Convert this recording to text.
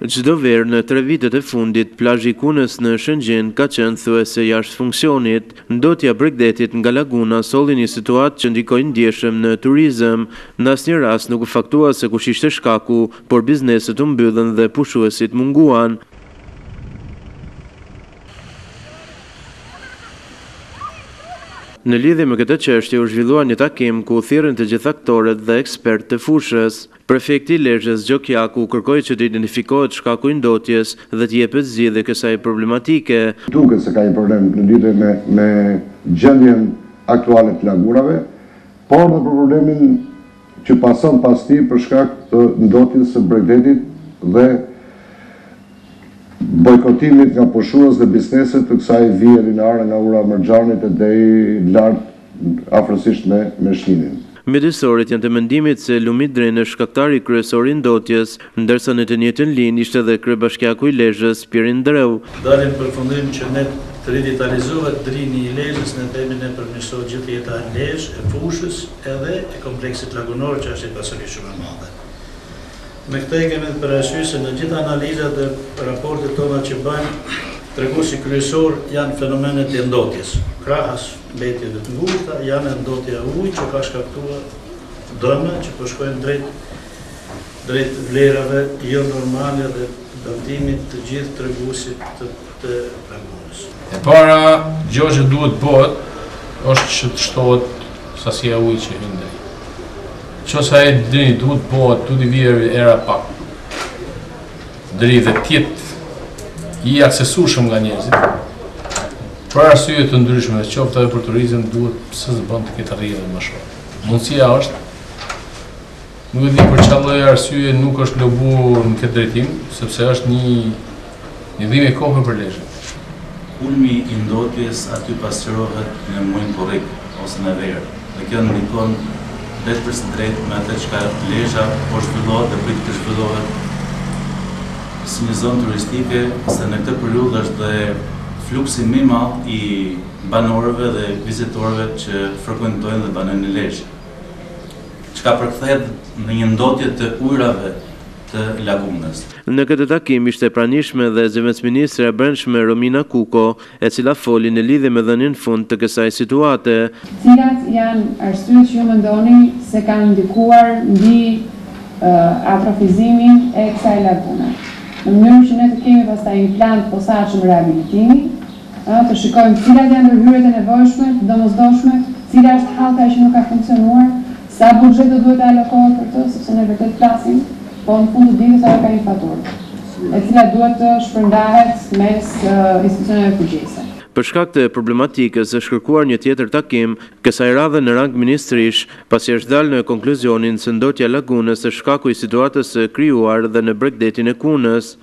Çdo verë në 3 vitet e fundit, plazhi i Kunës në Shëngjin ka qenë thuajse jashtë funksionit. Ndotja e Bregdetit nga laguna solli një situatë që ndikoi ndjeshëm në turizëm. Në asnjë rast nuk u faktua se kush ishte shkaku, por bizneset u mbyllën dhe pushuesit munguan. Në lidhje me këtë çështje u zhvillua një takim ku u thirrën të gjithë aktorët dhe ekspertë të fushës. Prefekti i Lezhës Gjokjaku kërkoi që të identifikohet shkaku i ndotjes dhe të jepet zgjidhje kësaj problematike. Duket se ka një problem në lidhje me gjendjen aktuale të lagurave, por edhe për problemin që pason pas tij për shkak të ndotjes së Bregdetit dhe bojkotimit nga pushues dhe bizneset të kësaj vije lineare nga ura Mërxhanit e deri lart afërsisht me Shlinin. Mjedisorët janë të mendimit se Lumi Drejnë është shkaktari kryesor i ndotjes, ndërsa në të njëjtën linjë ishte edhe kryebashkiaku i Lezhës Pirin Dreu. Dalim përfundim që ne të revitalizohet drini i Lezhës në temin e përmirësohet gjithë jeta e Lezhë, e fushës edhe e kompleksit lagunor që është një pasuri shumë e madhe. Me këtë e kemi parasysh se në gjithë analizat dhe raportet tona që bëjmë, treguesi kryesor janë fenomenet e ndotjes. Krahas mbetjeve të ngushta janë ndotja e ujit që ka shkaktuar dëme që po shkojnë drejt vlerave jo normale dhe dëmtimit të gjithë treguesit të lagunës. E para gjë që duhet bëhet është që të shtohet sasia e ujit që hyn drejt. Qësa e drini duhet bëhet të vjerë era pak. Deri dhe tjetë i aksesueshëm nga njerëzit. Për arsye të ndryshme, qoftë edhe për turizëm, duhet pse s'bën të ketë rrjedhë më shumë. Mundësia është, nuk e di për çfarë lloj arsye nuk është lobuar në këtë drejtim, sepse është një dhimbje kohe për Lezhën. Ulmi i ndotjes aty pasqyrohet në muajin korrik ose në verë. Dhe kjo ndikon drejt për së drejt me atë çka Lezhë po zhvillohet dhe prit të zhvillohet si një zonë turistike, se në këtë periudhë është dhe fluksi më i madh i banorëve dhe vizitorëve që frekuentojnë dhe banojnë në Lezhë. Çka përkthehet në një ndotje të ujrave të lagunës. Në këtë takim ishte pranishme dhe zëvendësministre e Brendshme Romina Kuko, e cila foli në lidhje me dhënien fund të kësaj situate. Cilat janë arsyet që ju mendoni se kanë ndikuar mbi atrofizimin e kësaj lagune? Në mënyrë që ne të kemi pastaj një plan të posaçëm rehabilitimi, të shikojmë cilat janë ndërhyrjet e nevojshme, të domosdoshme, cila është hallka që nuk ka funksionuar, sa buxhet do duhet të alokohet për të, sepse ne vërtet flasim, po në fund të ditës ajo ka një faturë, e cila duhet të shpërndahet mes institucioneve përgjegjëse. Për shkak të problematikës është kërkuar një tjetër takim, kësaj radhe në rang ministrish, pasi është dalë në konkluzionin se ndotja e lagunës është shkaku i situatës së krijuar dhe në Bregdetin e Kunës.